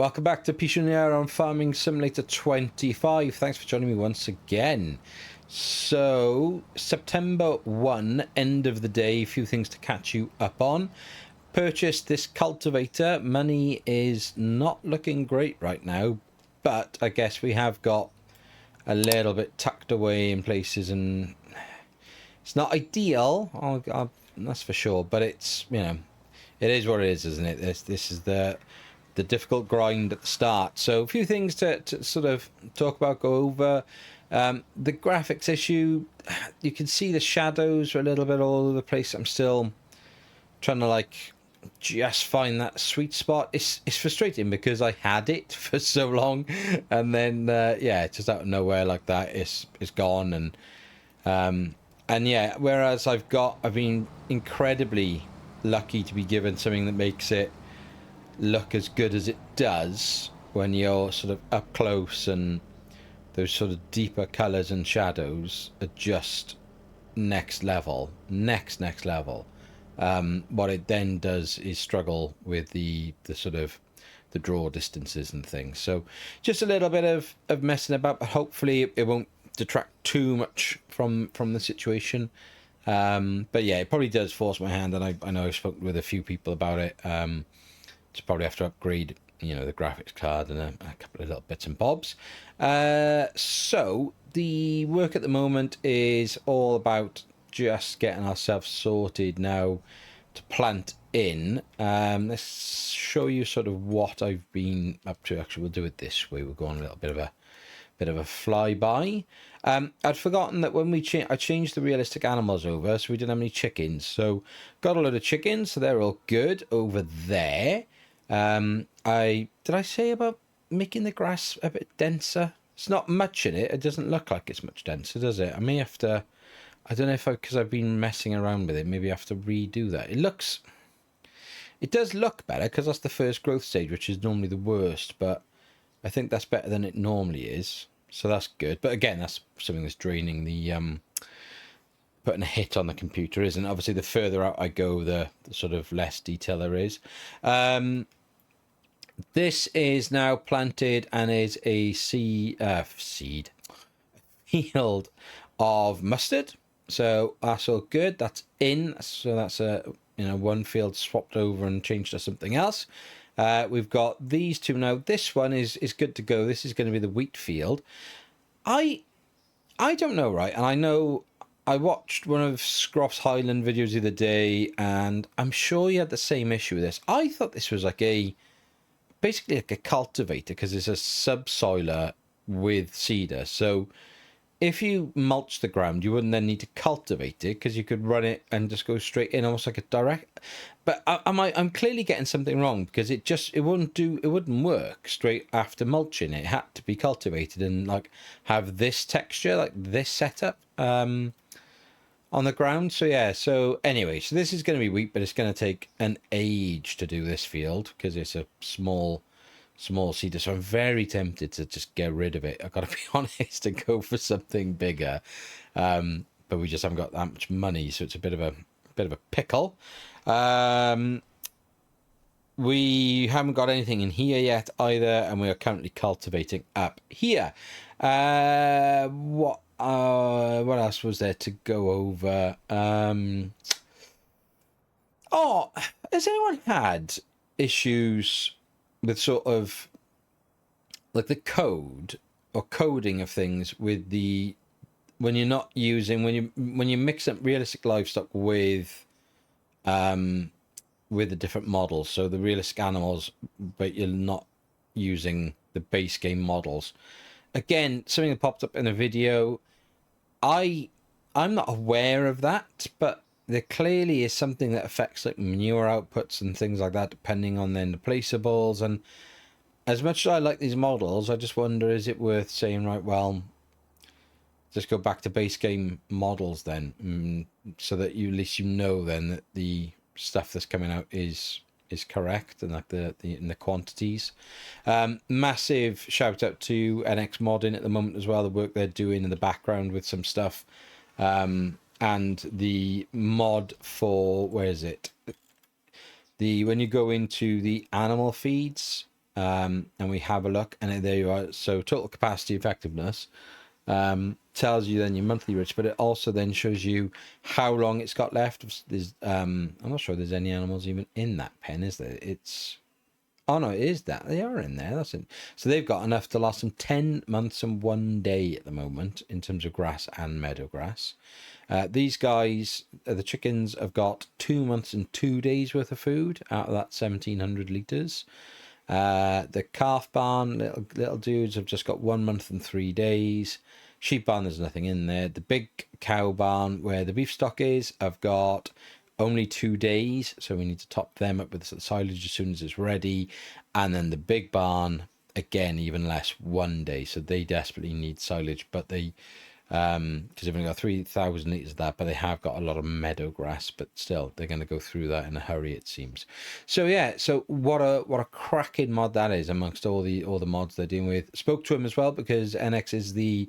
Welcome back to Pishunier on Farming Simulator 25. Thanks for joining me once again. So, September 1, end of the day, a few things to catch you up on. Purchased this cultivator. Money is not looking great right now, but I guess we have got a little bit tucked away in places, and it's not ideal, that's for sure, but it's, you know, it is what it is, isn't it? This is the difficult grind at the start. So a few things to sort of talk about, go over. The graphics issue, you can see the shadows are a little bit all over the place. I'm still trying to like just find that sweet spot. It's frustrating because I had it for so long, and then yeah, just out of nowhere like that, it's gone. And yeah, whereas I've been incredibly lucky to be given something that makes it look as good as it does when you're sort of up close, and those sort of deeper colors and shadows are just next level. What it then does is struggle with the sort of the draw distances and things. So just a little bit of messing about, but hopefully it won't detract too much from the situation. But yeah, it probably does force my hand, and I know I've spoken with a few people about it. Just probably have to upgrade, you know, the graphics card and a couple of little bits and bobs. So the work at the moment is all about just getting ourselves sorted now to plant in. Let's show you sort of what I've been up to. Actually, we'll do it this way. We'll go on a little bit of a flyby. I'd forgotten that when I changed the realistic animals over, so we didn't have any chickens. So got a load of chickens, so they're all good over there. Did I say about making the grass a bit denser? It's not much in it. It doesn't look like it's much denser, does it? I may have to, I don't know if because I've been messing around with it, maybe I have to redo that. It does look better because that's the first growth stage, which is normally the worst, but I think that's better than it normally is. So that's good. But again, that's something that's draining the, putting a hit on the computer, isn't it? Obviously, the further out I go, the sort of less detail there is. This is now planted and is a field of mustard. So that's all good. That's in. So that's one field swapped over and changed to something else. We've got these two now. This one is good to go. This is going to be the wheat field. I don't know, right? And I know I watched one of Scroft's Highland videos the other day, and I'm sure he had the same issue with this. I thought this was basically like a cultivator, because it's a subsoiler with cedar. So if you mulch the ground, you wouldn't then need to cultivate it, because you could run it and just go straight in, almost like a direct. But I'm clearly getting something wrong, because it wouldn't work straight after mulching. It had to be cultivated and like have this texture, like this setup on the ground. So yeah, so anyway, so this is going to be wheat, but it's going to take an age to do this field because it's a small cedar. So I'm very tempted to just get rid of it. I've got to be honest, and go for something bigger. But we just haven't got that much money, so it's a bit of a pickle. We haven't got anything in here yet either, and we are currently cultivating up here. What else was there to go over? Oh, has anyone had issues with sort of like the code or coding of things with when you mix up realistic livestock with the different models, so the realistic animals, but you're not using the base game models? Again, something that popped up in a video. I'm not aware of that, but there clearly is something that affects like manure outputs and things like that, depending on then the placeables. And as much as I like these models, I just wonder, is it worth saying, right, well, just go back to base game models then, so that at least you know then that the stuff that's coming out is correct, and like the quantities. Massive shout out to NX Modding at the moment as well, the work they're doing in the background with some stuff, and the mod for, where is it, when you go into the animal feeds, and we have a look, and there you are. So total capacity effectiveness tells you then your monthly reach, but it also then shows you how long it's got left. There's I'm not sure there's any animals even in that pen, is there? It's oh no, it is that they are in there. That's it. So they've got enough to last them 10 months and 1 day at the moment in terms of grass and meadow grass. These guys, the chickens, have got 2 months and 2 days worth of food out of that 1,700 litres. The calf barn, little dudes, have just got 1 month and 3 days. Sheep barn, there's nothing in there. The big cow barn, where the beef stock is, have got only 2 days, so we need to top them up with the silage as soon as it's ready. And then the big barn, again, even less, 1 day. So they desperately need silage, but they because they've only got 3,000 litres of that, but they have got a lot of meadow grass, but still they're going to go through that in a hurry, it seems. So yeah, so what a cracking mod that is amongst all the mods they're dealing with. Spoke to him as well because NX is the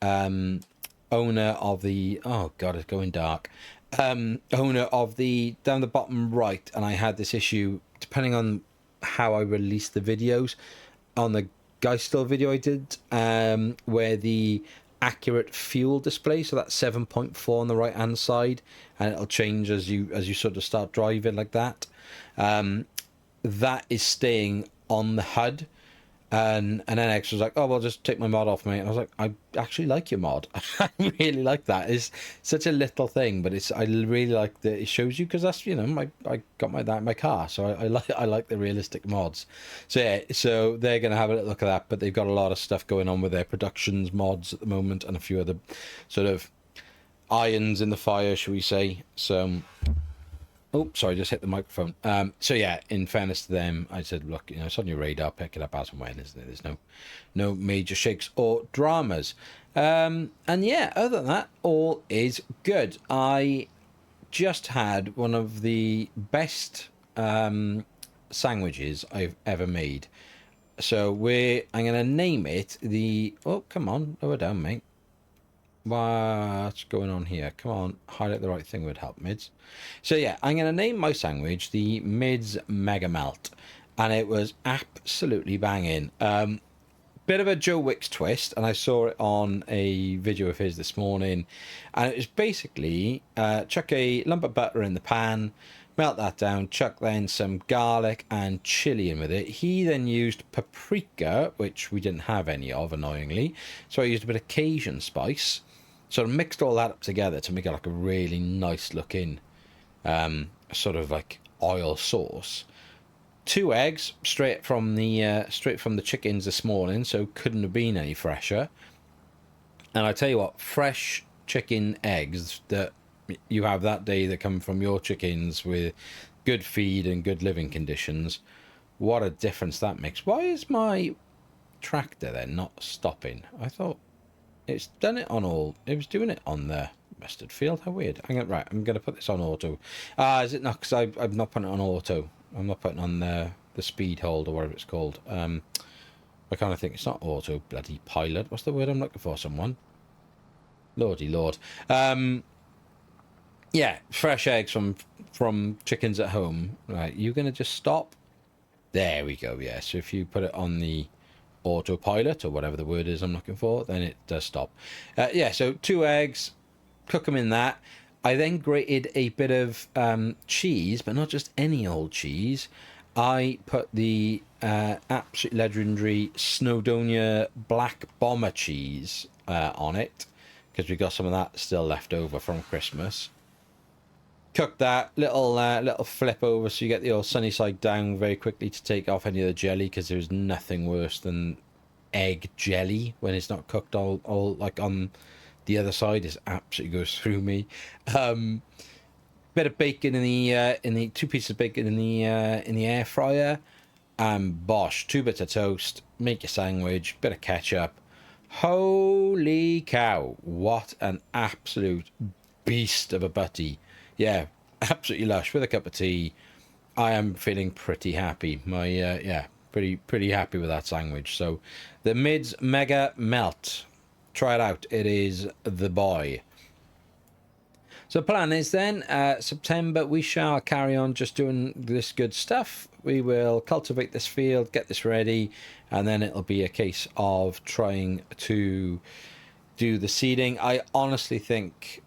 owner of the, oh god, it's going dark, owner of the down the bottom right, and I had this issue depending on how I released the videos on the Geistel video I did, where the accurate fuel display, so that's 7.4 on the right hand side, and it'll change as you sort of start driving like that. That is staying on the HUD, and then X was like, oh well, just take my mod off, mate. And I was like, I actually like your mod. I really like that. It's such a little thing, but I really like that it shows you, because that's, you know, I got that in my car, so I like the realistic mods. So yeah, so they're gonna have a little look at that, but they've got a lot of stuff going on with their productions mods at the moment, and a few other sort of irons in the fire, shall we say. So oh, sorry, just hit the microphone. So yeah, in fairness to them, I said, look, you know, it's on your radar, pick it up as and when, isn't it? There's no major shakes or dramas. And yeah, other than that, all is good. I just had one of the best sandwiches I've ever made. So I'm going to name it the, oh, come on, lower down, mate. What's going on here? Come on, highlight the right thing would help, Mids. So yeah, I'm going to name my sandwich the Mids Mega Melt, and it was absolutely banging. Bit of a Joe Wicks twist, and I saw it on a video of his this morning, and it was basically chuck a lump of butter in the pan, melt that down, chuck then some garlic and chili in with it. He then used paprika, which we didn't have any of, annoyingly, so I used a bit of Cajun spice. Sort of mixed all that up together to make it like a really nice looking sort of like oil sauce. 2 eggs straight from the chickens this morning, so couldn't have been any fresher. And I tell you what, fresh chicken eggs that you have that day that come from your chickens with good feed and good living conditions, what a difference that makes. Why is my tractor then not stopping? I thought it's done it on all. It was doing it on the mustard field. How weird. I'm gonna put this on auto. Is it not? Because I'm not putting it on auto. I'm not putting on the speed hold or whatever it's called. I kind of think it's not auto. Bloody pilot. What's the word I'm looking for? Someone. Lordy Lord. Yeah, fresh eggs from chickens at home. Right, you gonna just stop? There we go. Yeah. So if you put it on the autopilot or whatever the word is I'm looking for, then it does stop. Yeah, so 2 eggs, cook them in that. I then grated a bit of cheese, but not just any old cheese. I put the absolutely legendary Snowdonia Black Bomber cheese on it, because we got some of that still left over from Christmas. Cook that little flip over so you get the old sunny side down very quickly to take off any of the jelly, because there's nothing worse than egg jelly when it's not cooked all like on the other side. It absolutely goes through me. Bit of bacon in the 2 pieces of bacon in the air fryer, and bosh, 2 bits of toast, make your sandwich, bit of ketchup. Holy cow, what an absolute beast of a butty. Yeah, absolutely lush with a cup of tea. I am feeling pretty happy. Pretty happy with that sandwich. So the Mids Mega Melt, try it out. It is the boy. So plan is then September we shall carry on just doing this good stuff. we will cultivate this field, get this ready, and then it'll be a case of trying to do the seeding. I honestly think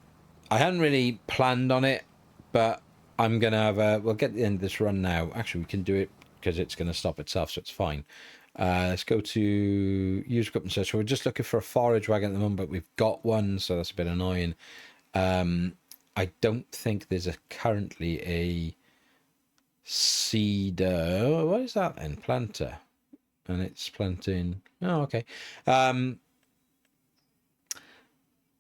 I hadn't really planned on it, but I'm gonna have we'll get the end of this run now. Actually, we can do it because it's going to stop itself, so it's fine. Let's go to use equipment search. We're just looking for a forage wagon at the moment, but we've got one, so that's a bit annoying. I don't think there's currently a seeder. What is that then? Planter. And it's planting. Oh, okay.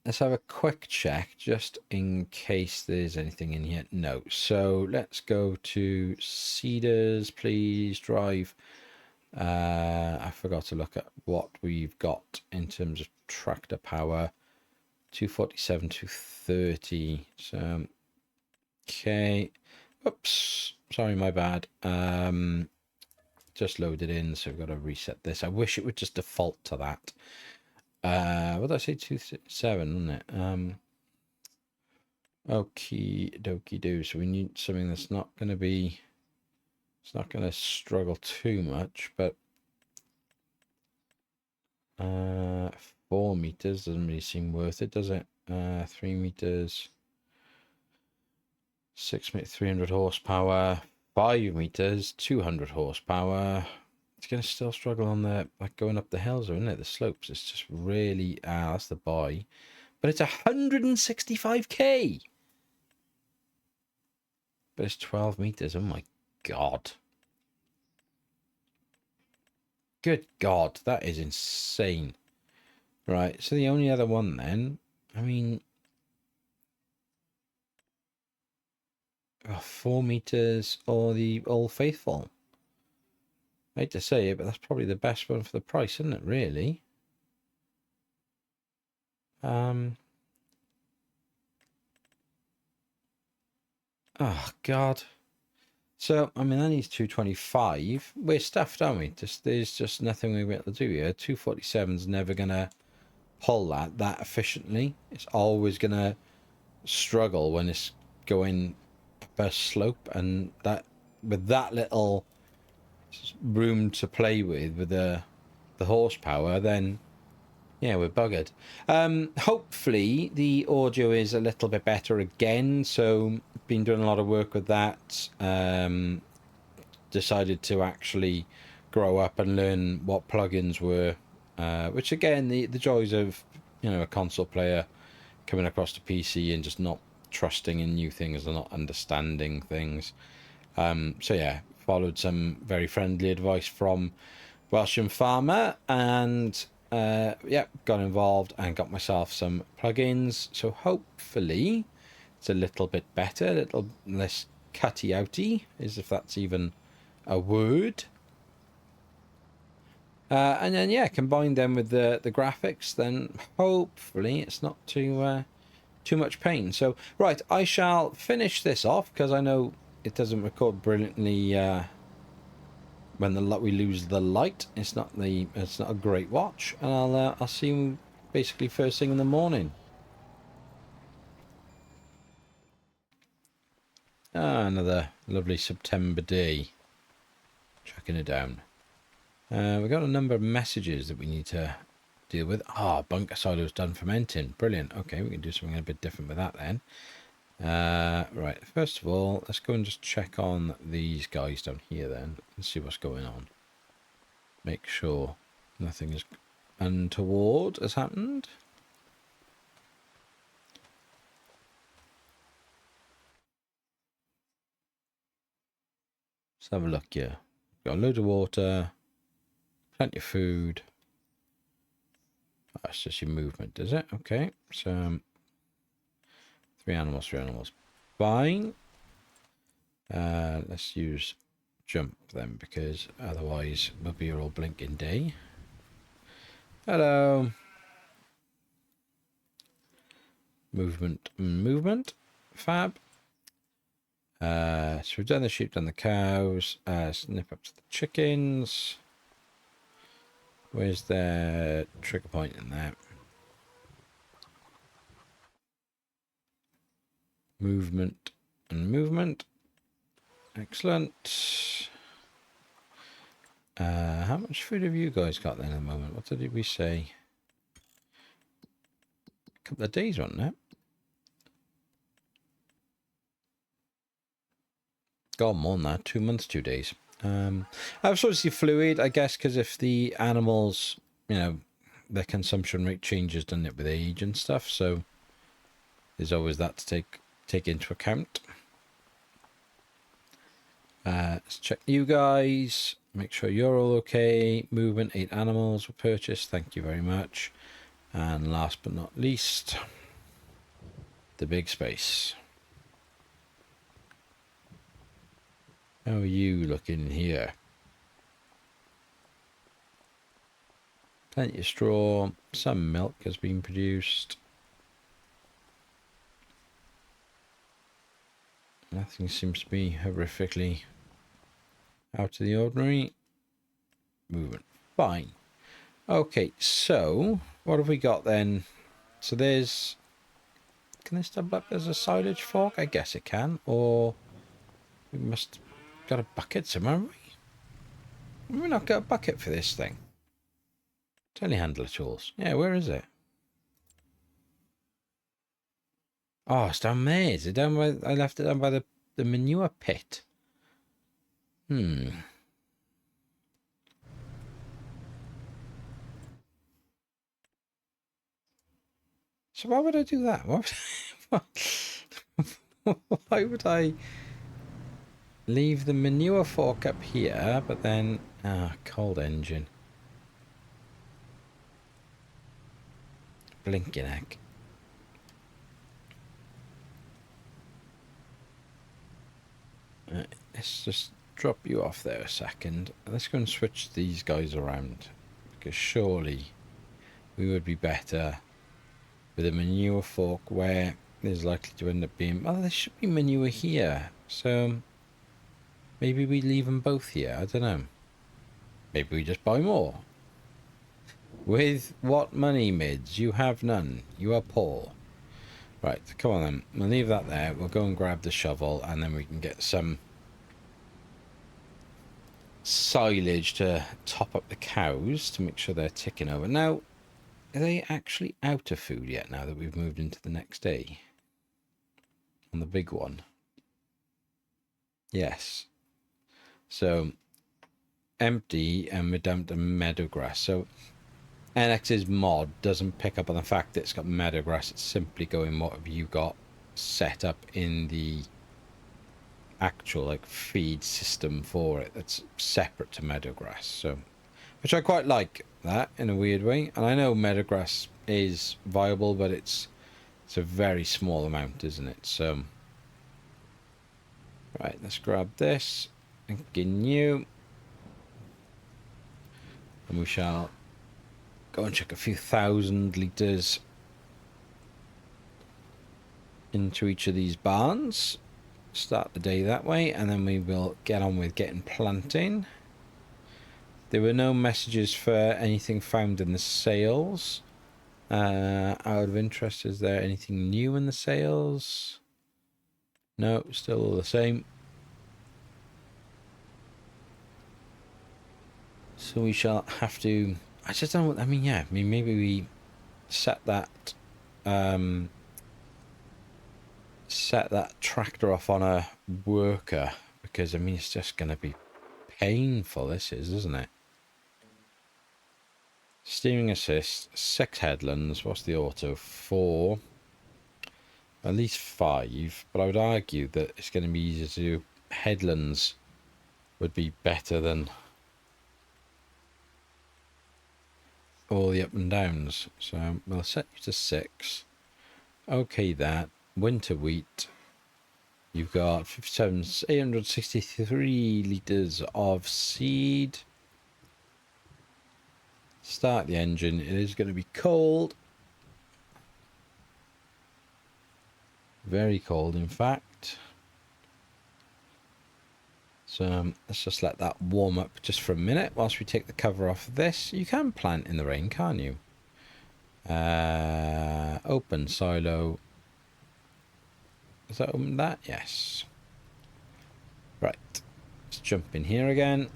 Let's have a quick check just in case there's anything in here. No. So let's go to seeders, please. Drive. I forgot to look at what we've got in terms of tractor power. 247, 230. So, okay. Oops. Sorry, my bad. Just loaded in, so we've got to reset this. I wish it would just default to that. What did I say? 267, wasn't it? Okie dokie do. So we need something that's not going to be. It's not going to struggle too much, but 4 meters doesn't really seem worth it, does it? 3 meters. 6 meters, 300 horsepower. 5 meters, 200 horsepower. It's going to still struggle on the, like, going up the hills, isn't it? The slopes. It's just really, that's the buy. But it's 165k. But it's 12 meters. Oh my God. Good God. That is insane. Right. So the only other one then, I mean, 4 meters or the Old Faithful. I hate to say it, but that's probably the best one for the price, isn't it, really? Oh, God. So, I mean, that needs 225. We're stuffed, aren't we? There's just nothing we'll be able to do here. 247's never going to pull that efficiently. It's always going to struggle when it's going up a slope, and that with that little room to play with the horsepower, then yeah, we're buggered. Hopefully the audio is a little bit better again. So been doing a lot of work with that. Decided to actually grow up and learn what plugins were, which again, the joys of, a console player coming across to PC and just not trusting in new things and not understanding things. So yeah, followed some very friendly advice from Welsham Farmer, and yeah, got involved and got myself some plugins. So hopefully it's a little bit better, a little less cutty outy, as if that's even a word. And then yeah, combine them with the graphics, then hopefully it's not too much pain. So right, I shall finish this off because I know it doesn't record brilliantly when we lose the light. It's not a great watch, and I'll see you basically first thing in the morning. Another lovely September day. Tracking it down. We've got a number of messages that we need to deal with. Bunker silo's done fermenting. Brilliant. Okay, we can do something a bit different with that then. Right, first of all, let's go and just check on these guys down here then and see what's going on. Make sure nothing is untoward has happened. Let's have a look here. Got a load of water, plenty of food. That's just your movement, is it? Okay, so 3 animals. Fine. Let's use jump then, because otherwise we'll be all blinking day. Hello. Movement. Fab. So we've done the sheep, done the cows. Snip up to the chickens. Where's the trigger point in that? Movement and movement. Excellent. How much food have you guys got then at the moment? What did we say? A couple of days, wasn't it? God, more than that. 2 months, 2 days. I've obviously fluid, I guess, because if the animals, you know, their consumption rate changes, doesn't it, with age and stuff? So there's always that to take into account. Let's check you guys. Make sure you're all okay. Movement, 8 animals were purchased. Thank you very much. And last but not least, the big space. How are you looking here? Plenty of straw. Some milk has been produced. Nothing seems to be horrifically out of the ordinary. Movement. Fine. Okay, so what have we got then? So there's... Can this double up as a silage fork? I guess it can. Or we must... Got a bucket somewhere, have we? Have we not got a bucket for this thing? Telehandler tools. Yeah, where is it? Oh, it's down there. Is it down by... I left it down by the manure pit. So why would I do that? Why would I leave the manure fork up here, but then... Ah, cold engine. Blinking heck. Let's just drop you off there a second. Let's go and switch these guys around. Because surely we would be better with a manure fork where there's likely to end up being... Oh, there should be manure here. So maybe we leave them both here. I don't know. Maybe we just buy more. With what money, mids? You have none. You are poor. Right, come on then. We'll leave that there. We'll go and grab the shovel and then we can get some silage to top up the cows to make sure they're ticking over. Now, are they actually out of food yet now that we've moved into the next day? On the big one? Yes. So, empty and we're down to meadow grass. So, NX's mod doesn't pick up on the fact that it's got meadow grass. It's simply going, what have you got set up in the actual like feed system for it that's separate to meadow grass. So, which I quite like that in a weird way. And I know meadow grass is viable, but it's a very small amount, isn't it? So, right, let's grab this and continue, and we shall go and chuck a few thousand litres into each of these barns. Start the day that way, and then we will get on with getting planting. There were no messages for anything found in the sales. Out of interest, is there anything new in the sales? No, still all the same. So we shall have to... I just don't... I mean, yeah. I mean, maybe we set that... set that tractor off on a worker. Because, I mean, it's just going to be painful, this is, isn't it? Steering assist, 6 headlands. What's the auto? 4. At least 5. But I would argue that it's going to be easier to do. Headlands would be better than all the up and downs. So we'll set you to 6. Okay, that. Winter wheat. You've got 863 litres of seed. Start the engine. It is going to be cold. Very cold, in fact. So let's just let that warm up just for a minute whilst we take the cover off of this. You can plant in the rain, can't you? Open silo. Is that open that? Yes. Right. Let's jump in here again.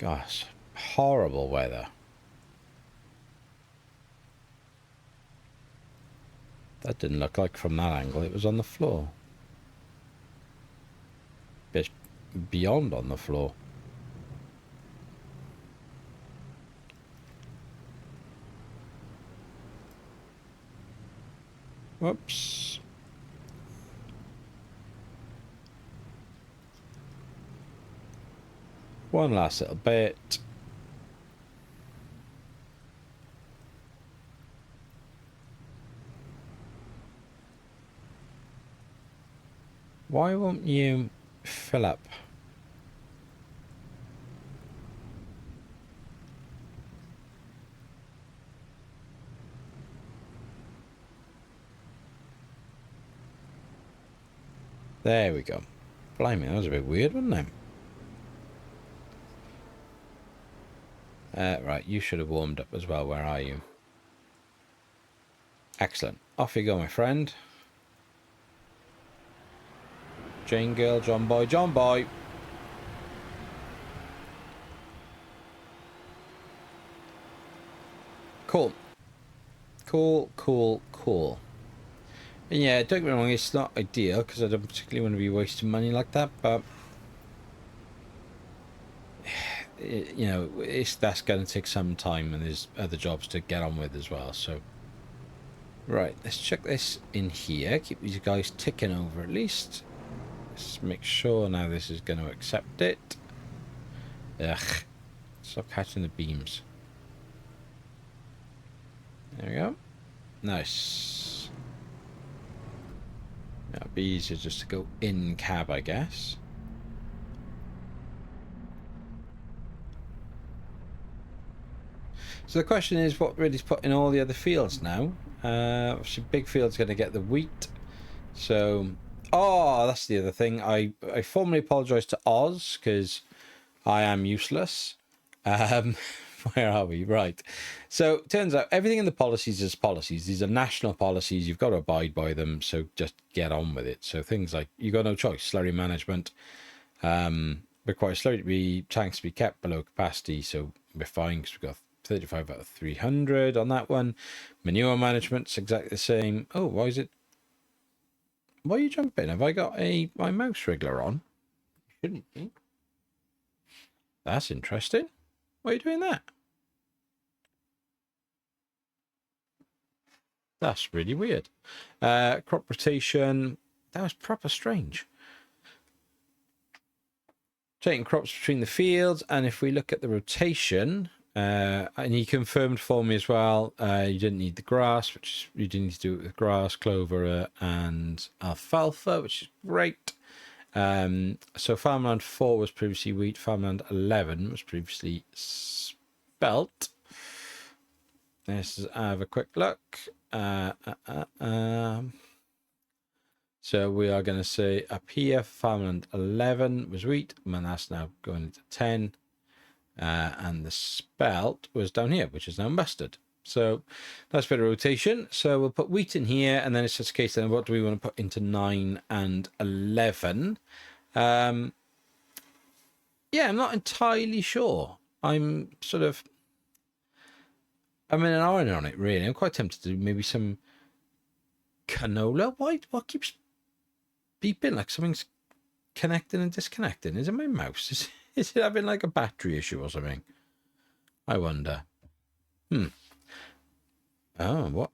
Gosh, horrible weather. That didn't look like from that angle it was on the floor. It's beyond on the floor. Whoops. One last little bit. Why won't you fill up? There we go. Blimey, that was a bit weird, wasn't it? Right, you should have warmed up as well. Where are you? Excellent. Off you go, my friend. Jane girl, John boy, John boy. Cool. Cool. And yeah, don't get me wrong, it's not ideal because I don't particularly want to be wasting money like that, but you know, that's going to take some time, and there's other jobs to get on with as well. So, right, let's check this in here. Keep these guys ticking over at least. Let's make sure now this is going to accept it. Ugh, stop catching the beams. There we go. Nice. Now, it'd be easier just to go in cab, I guess. So the question is, what really is put in all the other fields now? Obviously, big field's going to get the wheat. So, oh, that's the other thing. I formally apologise to Oz because I am useless. Where are we? Right. So, turns out everything in the policies is policies. These are national policies. You've got to abide by them. So, just get on with it. So, things like you got no choice. Slurry management requires slurry tanks to be kept below capacity. So, we're fine because we've got 35 out of 300 on that one. Manure management's exactly the same. Oh, why is it? Why are you jumping? Have I got my mouse wriggler on? Shouldn't be. That's interesting. Why are you doing that? That's really weird. Crop rotation. That was proper strange. Taking crops between the fields, and if we look at the rotation, and he confirmed for me as well, you didn't need the grass, which you didn't need to do it with grass, clover, and alfalfa, which is great. So farmland 4 was previously wheat, farmland 11 was previously spelt. Let's have a quick look. So we are going to say up here, farmland 11 was wheat, and that's now going into 10. And the spelt was down here, which is now mustard. So that's a bit of rotation. So we'll put wheat in here, and then it's just a case then what do we want to put into 9 and 11? Yeah, I'm not entirely sure. I'm in an iron on it, really. I'm quite tempted to do maybe some canola. What keeps beeping like something's connecting and disconnecting? Is it my mouse? Is it having like a battery issue or something? I wonder. Oh, what?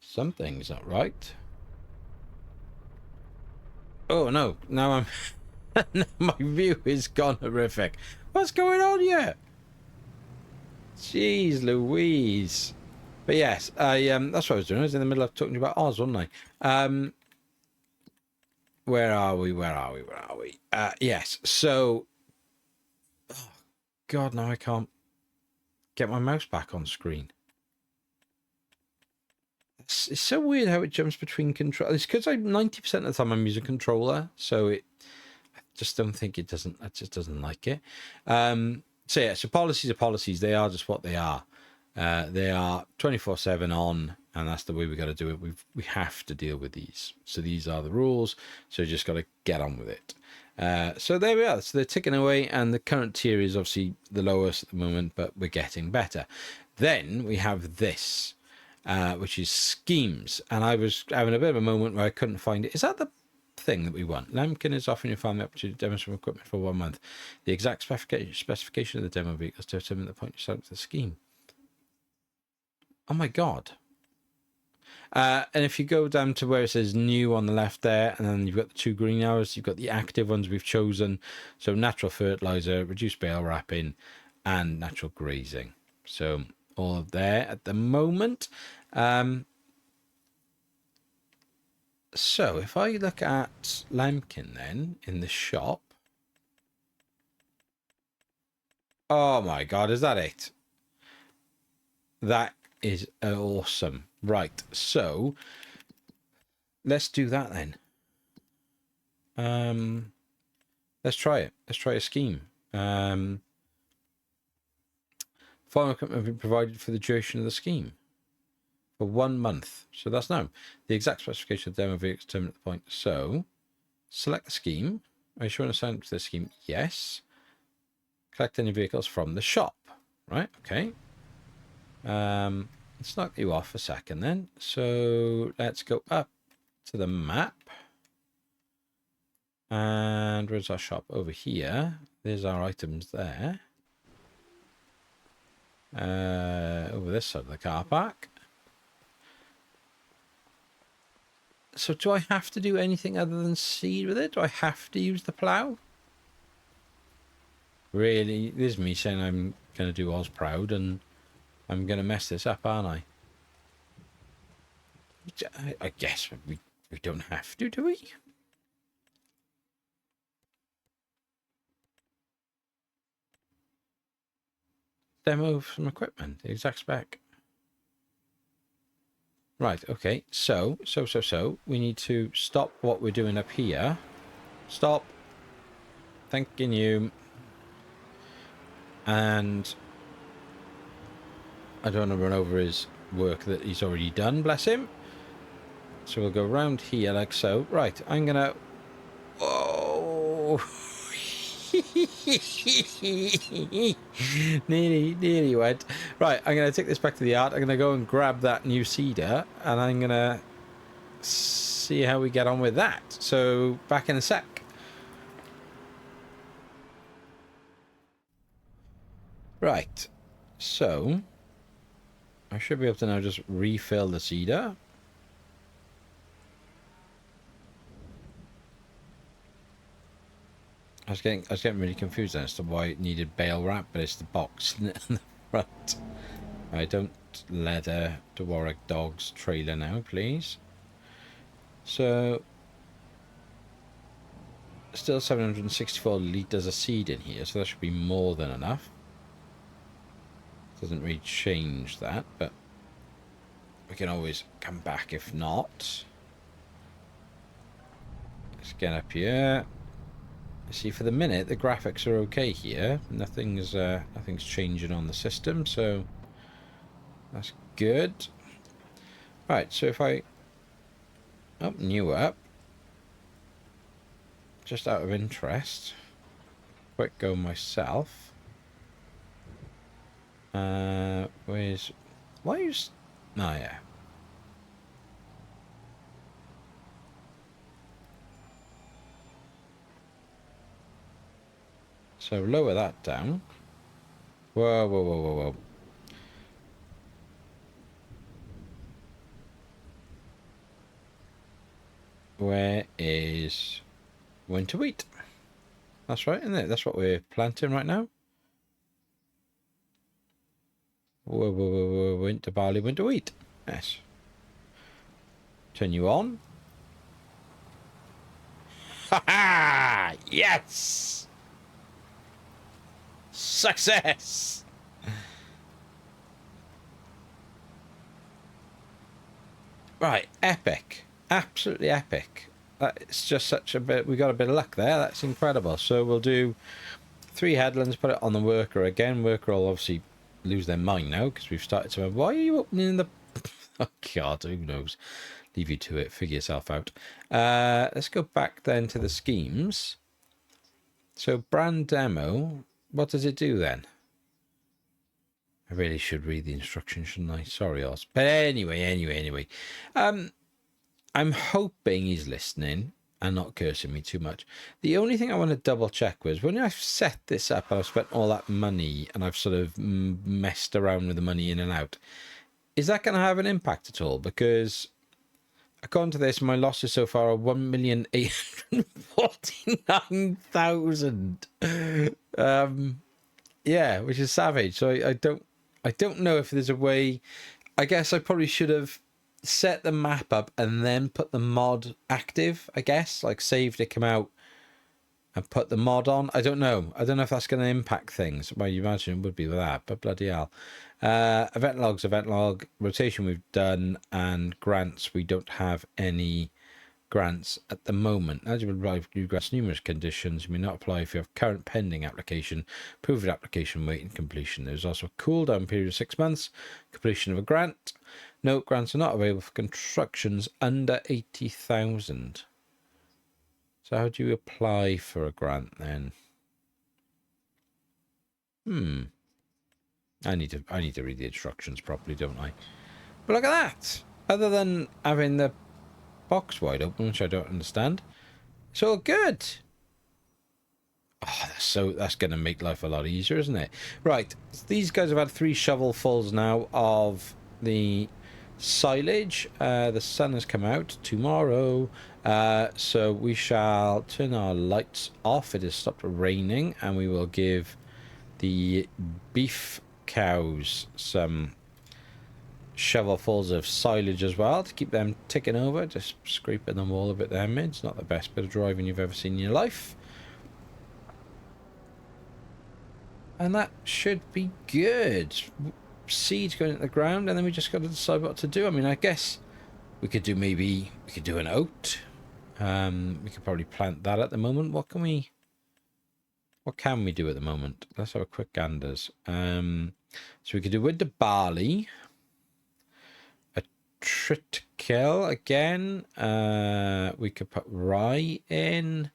Something's not right. Oh no! Now my view is gone horrific. What's going on here? Jeez Louise. But yes, that's what I was doing. I was in the middle of talking about Oz, wasn't I? Where are we? Yes. So, oh God, now I can't get my mouse back on screen. It's so weird how it jumps between control. It's because 90% of the time I'm using a controller, so I just don't think it doesn't. It just doesn't like it. So yeah, so policies are policies. They are just what they are. They are 24/7 on, and that's the way we got to do it. We have to deal with these. So these are the rules. So you just got to get on with it. So there we are. So they're ticking away, and the current tier is obviously the lowest at the moment, but we're getting better. Then we have this, which is schemes, and I was having a bit of a moment where I couldn't find it. Is that the thing that we want? Lambkin is offering you farming opportunity to demonstrate equipment for 1 month. The exact specification of the demo vehicles to determine the point you select the scheme. Oh my god. And if you go down to where it says new on the left there, and then you've got the 2 green arrows, you've got the active ones we've chosen. So natural fertilizer, reduced bale wrapping, and natural grazing. So all of there at the moment. So if I look at Lambkin then in the shop. Oh my god, is that it? That is awesome. Right, so let's do that then. Let's try it. Let's try a scheme. Farm equipment will be provided for the duration of the scheme for 1 month. So that's now the exact specification of the demo vehicle determined at the point. So select the scheme. Are you sure to sign up to the scheme? Yes. Collect any vehicles from the shop. Right. Okay. Let's knock you off a second then. So let's go up to the map. And where's our shop? Over here. There's our items there. Over this side of the car park. So do I have to do anything other than seed with it? Do I have to use the plough? Really? This is me saying I'm going to do Oz proud and I'm going to mess this up, aren't I? I guess we don't have to, do we? Demo of some equipment, the exact spec. Right, okay, so, we need to stop what we're doing up here. Stop. Thanking you. And I don't want to run over his work that he's already done, bless him. So we'll go around here like so. Right, I'm going to... Oh... nearly went. Right, I'm going to take this back to the art. I'm going to go and grab that new cedar, and I'm going to see how we get on with that. So, back in a sec. Right, so I should be able to now just refill the cedar. I was getting really confused as to why it needed bale wrap, but it's the box in the front. I don't leather Dwarric Dog's trailer now, please. So, still 764 litres of seed in here, so that should be more than enough. Doesn't really change that, but we can always come back if not. Let's get up here. See, for the minute the graphics are okay here. Nothing's changing on the system, so that's good. Right, so if I new up, just out of interest, quick go myself. Where's why you? Oh yeah. So lower that down. Whoa, whoa, whoa, whoa, whoa. Where is winter wheat? That's right, isn't it? That's what we're planting right now. Whoa, whoa, whoa, whoa. Winter barley, winter wheat. Yes. Turn you on. Ha ha! Yes! Success! Right, epic. Absolutely epic. It's just such a bit... We got a bit of luck there. That's incredible. So we'll do 3 headlands, put it on the worker again. Worker will obviously lose their mind now because we've started to... Why are you opening the... Oh, God, who knows? Leave you to it. Figure yourself out. Let's go back then to the schemes. So brand demo, what does it do then? I really should read the instructions, shouldn't I? Sorry, Oz. But anyway. I'm hoping he's listening and not cursing me too much. The only thing I want to double check was when I've set this up, I've spent all that money and I've sort of messed around with the money in and out. Is that going to have an impact at all? Because according to this, my losses so far are 1,849,000. Yeah, which is savage. So I don't know if there's a way. I guess I probably should have set the map up and then put the mod active, I guess, like saved it, come out and put the mod on. I don't know if that's going to impact things. Well, you imagine it would be with that, but bloody hell. Event log, rotation we've done, and grants, we don't have any grants at the moment. Eligible new grants, numerous conditions. You may not apply if you have current pending application, approved application waiting completion. There's also a cooldown period of 6 months, completion of a grant. No, grants are not available for constructions under 80,000. So how do you apply for a grant then? I need to read the instructions properly, don't I? But look at that. Other than having the box wide open, which I don't understand, it's all good. Oh, that's going to make life a lot easier, isn't it? Right, so these guys have had 3 shovelfuls now of the silage. The sun has come out tomorrow, so we shall turn our lights off. It has stopped raining, and we will give the beef cows some shovelfuls of silage as well to keep them ticking over, just scraping them all a bit there. It's not the best bit of driving you've ever seen in your life, and that should be good. Seeds going into the ground, and then we just got to decide what to do. I mean, I guess we could do an oat. We could probably plant that at the moment. What can we do at the moment? Let's have a quick ganders. So we could do with the barley, a triticale again. We could put rye in,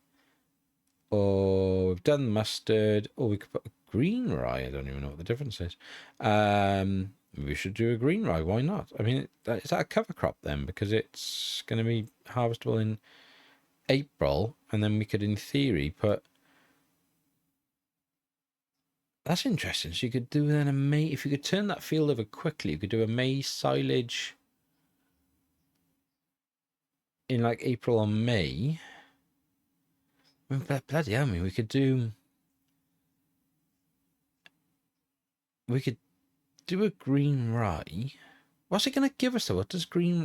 or we've done mustard, or we could put green rye. I don't even know what the difference is. We should do a green rye. Why not? I mean, is that a cover crop then? Because it's going to be harvestable in April, and then we could, in theory, put. That's interesting. So you could do then a maize. If you could turn that field over quickly, you could do a maize silage in like April or May. I mean, bloody hell, we could do. We could do a green rye. What's it going to give us though?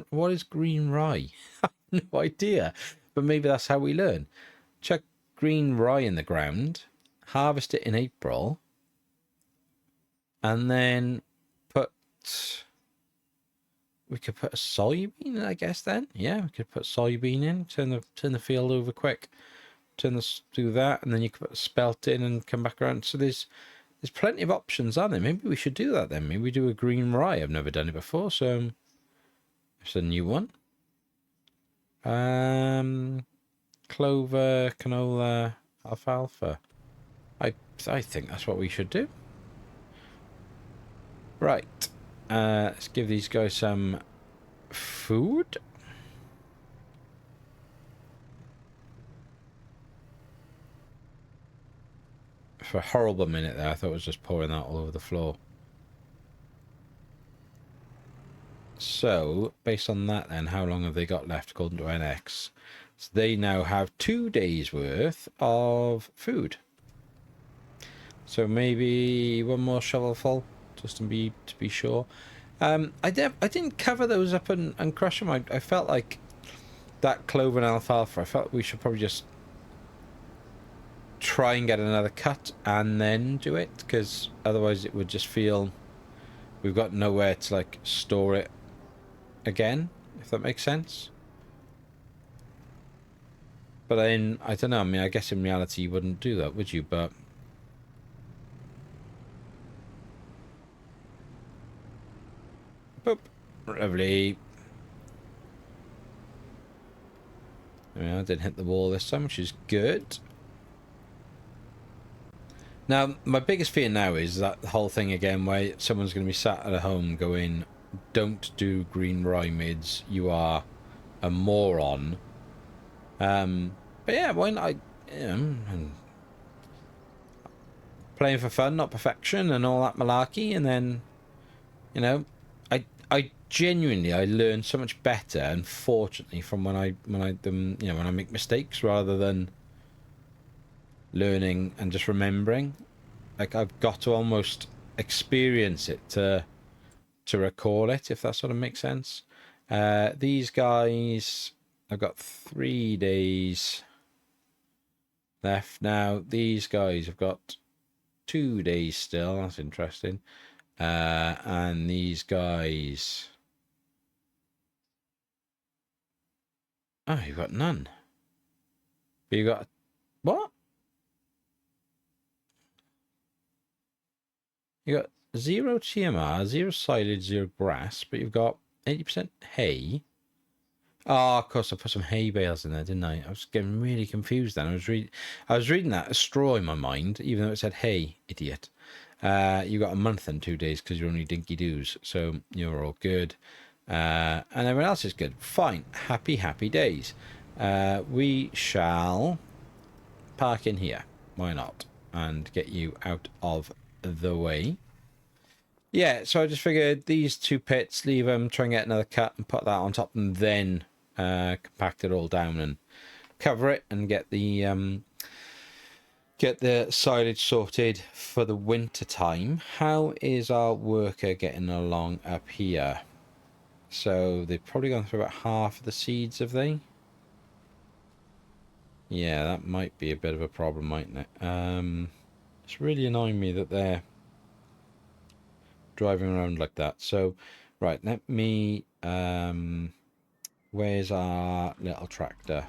What is green rye? I have no idea. But maybe that's how we learn. Chuck green rye in the ground, harvest it in April, and then we could put a soybean, I guess then. Yeah, we could put soybean in, turn the field over quick, do that, and then you could put a spelt in and come back around. So there's plenty of options, aren't there? Maybe we should do that then. Maybe we do a green rye. I've never done it before, so it's a new one. Clover, canola, alfalfa. I think that's what we should do. Right. Let's give these guys some food. For a horrible minute there, I thought it was just pouring that all over the floor. So, based on that then, how long have they got left according to NX? So they now have 2 days worth of food. So maybe one more shovelful, just to be sure. I didn't cover those up and crush them. I felt like that clover and alfalfa, I felt we should probably just try and get another cut and then do it, because otherwise it would just feel we've got nowhere to like store it again, if that makes sense. But then I don't know, I mean, I guess in reality you wouldn't do that, would you? But boop, lovely. I mean, I didn't hit the wall this time, which is good. Now, my biggest fear now is that the whole thing again where someone's going to be sat at home going, don't do green rye mids, you are a moron. But yeah, why not? And playing for fun, not perfection, and all that malarkey, and then, you know, I genuinely I learn so much better, unfortunately, from when I when I make mistakes rather than learning and just remembering. Like I've got to almost experience it to recall it, if that sort of makes sense. These guys, I've got 3 days left now. These guys have got 2 days still. That's interesting. And these guys, oh, you've got none. But you got what? You got 0 TMR, 0 silage, 0 grass, but you've got 80% hay. Oh, of course, I put some hay bales in there, didn't I? I was getting really confused then. I was reading that as straw in my mind, even though it said hay, idiot. You got a month and 2 days because you're only dinky doos, so you're all good. And everyone else is good. Fine. Happy days. We shall park in here. Why not? And get you out of the way. Yeah, so I just figured these 2 pits, leave them, try and get another cut and put that on top, and then compact it all down and cover it and get the silage sorted for the winter time. How is our worker getting along up here? So they've probably gone through about half of the seeds, have they? Yeah, that might be a bit of a problem, mightn't it? It's really annoying me that they're driving around like that. So, right, let me... where's our little tractor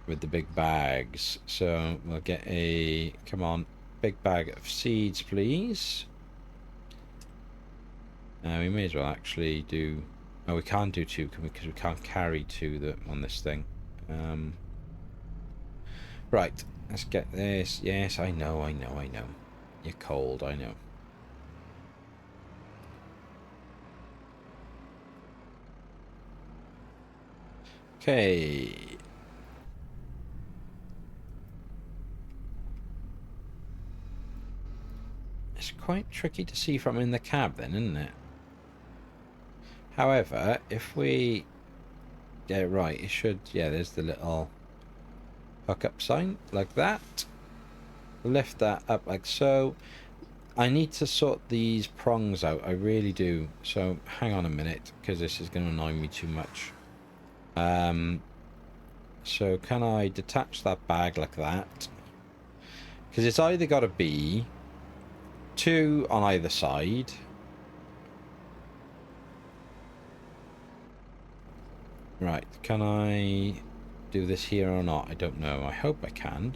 with the big bags? So we'll get a... Come on, big bag of seeds, please. We may as well actually do... Oh, we can't do 2 because we can't carry 2 on this thing. Right, let's get this. Yes, I know. You're cold, I know. Okay. It's quite tricky to see from in the cab then, isn't it? However, if we... Yeah, right, it should... Yeah, there's the little hook-up sign, like that. Lift that up like so. I need to sort these prongs out, I really do. So, hang on a minute, because this is going to annoy me too much. So, can I detach that bag like that? Because it's either got to be 2 on either side. Right, can I do this here or not? I don't know. I hope I can.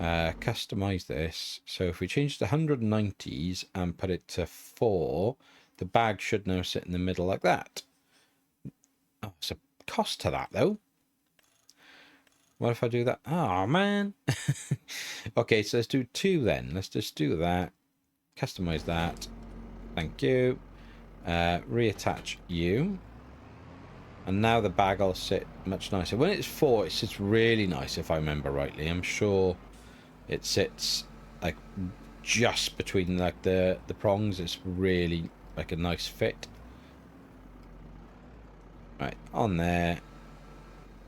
Customize this. So if we change the 190s and put it to 4, the bag should now sit in the middle like that. Oh, it's a cost to that though. What if I do that? Oh man. Okay, so let's do 2 then. Let's just do that. Customize that. Thank you. Reattach you. And now the bag will sit much nicer. When it's 4, it sits really nice, if I remember rightly. I'm sure it sits like just between like the prongs. It's really like a nice fit. Right, on there.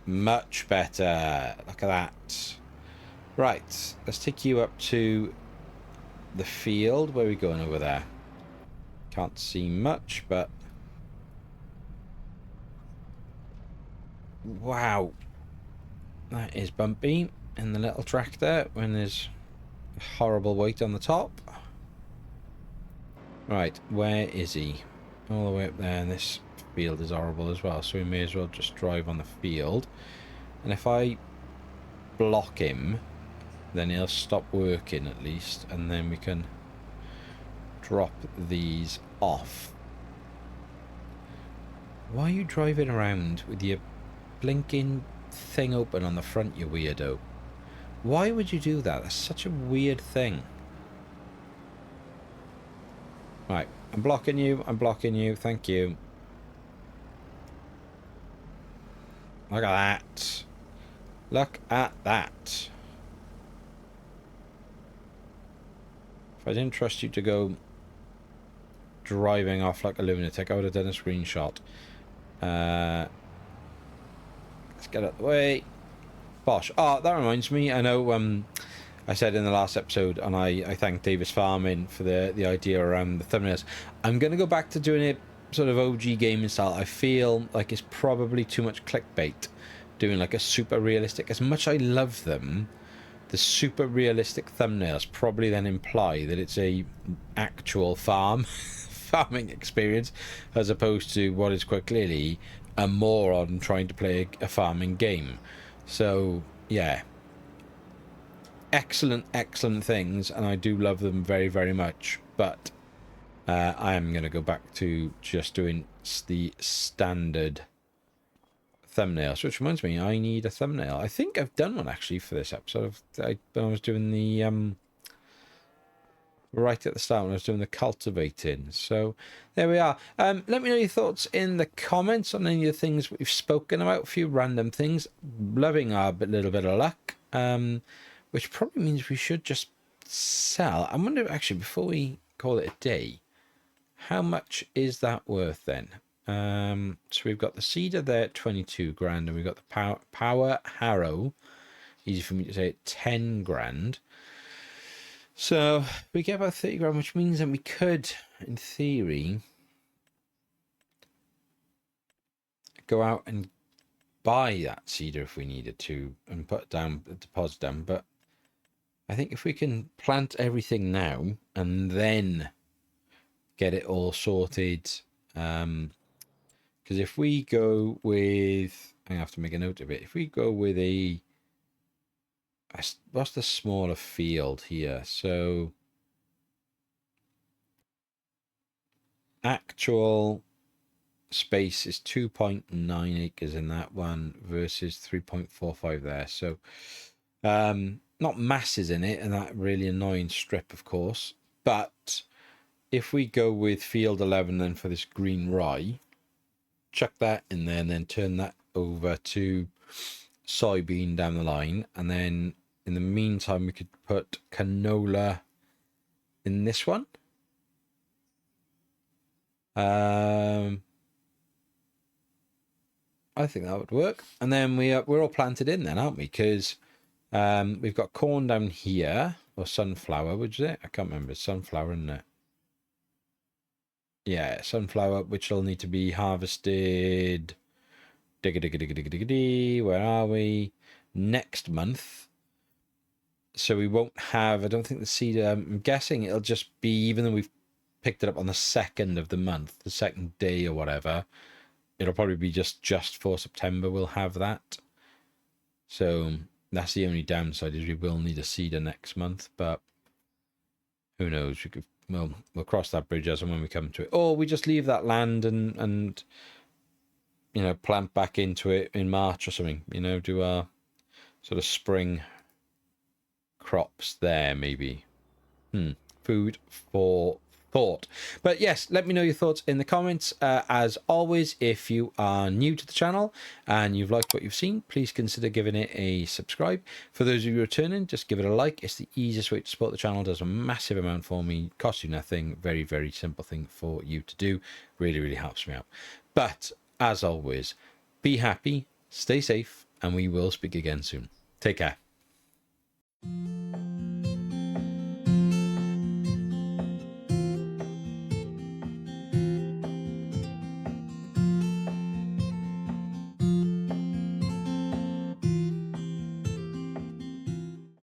Much better. Look at that. Right, let's take you up to the field. Where are we going over there? Can't see much, but... Wow. That is bumpy in the little tractor when there's horrible weight on the top. Right, where is he? All the way up there, and this field is horrible as well, so we may as well just drive on the field. And if I block him, then he'll stop working at least, and then we can drop these off. Why are you driving around with your blinking thing open on the front, you weirdo? Why would you do that? That's such a weird thing. Right, I'm blocking you. I'm blocking you. Thank you. Look at that. Look at that. If I didn't trust you to go driving off like a lunatic, I would have done a screenshot. Let's get out of the way. Bosh. Oh, that reminds me. I know I said in the last episode, and I thanked Davis Farming for the idea around the thumbnails. I'm going to go back to doing it sort of OG gaming style. I feel like it's probably too much clickbait doing like a super realistic. As much I love them, the super realistic thumbnails probably then imply that it's a actual farming experience, as opposed to what is quite clearly a moron trying to play a farming game. So yeah, excellent things, and I do love them very, very much, but I am going to go back to just doing the standard thumbnails, which reminds me, I need a thumbnail. I think I've done one actually for this episode. When I was doing the right at the start when I was doing the cultivating. So there we are. Let me know your thoughts in the comments on any of the things we've spoken about. A few random things. Loving our little bit of luck, which probably means we should just sell. I wonder, actually, before we call it a day, how much is that worth then? So we've got the cedar there at 22 grand, and we've got the power harrow, easy for me to say, at 10 grand. So we get about 30 grand, which means that we could, in theory, go out and buy that cedar if we needed to and put down the deposit down. But I think if we can plant everything now and then get it all sorted, because if we go with, I have to make a note of it, if we go with what's the smaller field here? So actual space is 2.9 acres in that one versus 3.45 there. So not masses in it, and that really annoying strip, of course. But if we go with field 11 then for this green rye, chuck that in there and then turn that over to soybean down the line, and then in the meantime we could put canola in this one. I think that would work, and then we're all planted in then, aren't we? Because we've got corn down here, or sunflower, which is it? I can't remember. It's sunflower, isn't it? Yeah, sunflower, which will need to be harvested. Where are we? Next month. So we won't have, I don't think the cedar, I'm guessing it'll just be, even though we've picked it up on the 2nd of the month, the 2nd day or whatever, it'll probably be just for September we'll have that. So that's the only downside, is we will need a cedar next month, but who knows? We could, well, we'll cross that bridge as and when we come to it. Or we just leave that land and you know, plant back into it in March or something, you know, do our sort of spring crops there, maybe. Food for thought. But yes, let me know your thoughts in the comments. As always, if you are new to the channel and you've liked what you've seen, please consider giving it a subscribe. For those of you returning, just give it a like. It's the easiest way to support the channel. It does a massive amount for me, costs you nothing. Very, very simple thing for you to do. Really, really helps me out. But as always, be happy, stay safe, and we will speak again soon. Take care.